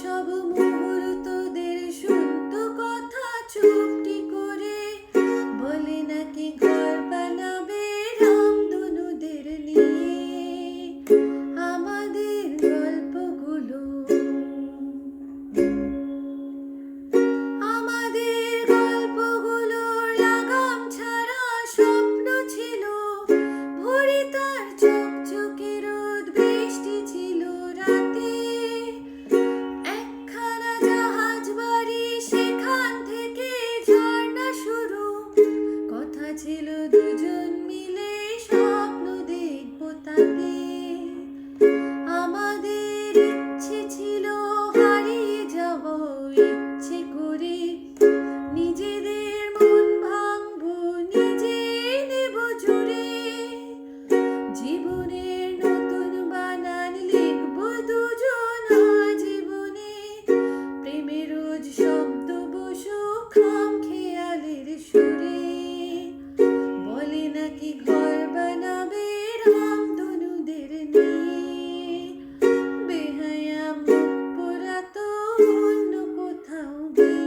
সব মুহূর্তদের শুনতো কথা চুপটি করে, বলে নাকি ঘর বানাবে রামধনুদের নিয়ে। আমাদের গল্পগুলো লাগাম ছাড়া স্বপ্ন ছিল, ভরি তার চকচকে রোদ, বৃষ্টি ছিল রাতে। একখানা জাহাজ বাড়ি, সেখান থেকে ঝর্ণা শুরু, কথা ছিল দুজন মিলে স্বপ্ন দেখবো তাকে। আমাদের ইচ্ছে ছিল হারিয়ে যাব ইচ্ছে করে, নিজেদের মন ভাঙবো, নিজে নেব জুড়ে। জীবনের নতুন বানান লিখবো দুজন জীবনে, প্রেমের রোজ শব্দ বসু খাম খেয়ালের সুরে, বলে নাকি ঘর বানাবে রামধনুদের নিয়ে। বেহায়া মুখ পোড়াতো অন্য কোথাও গিয়ে।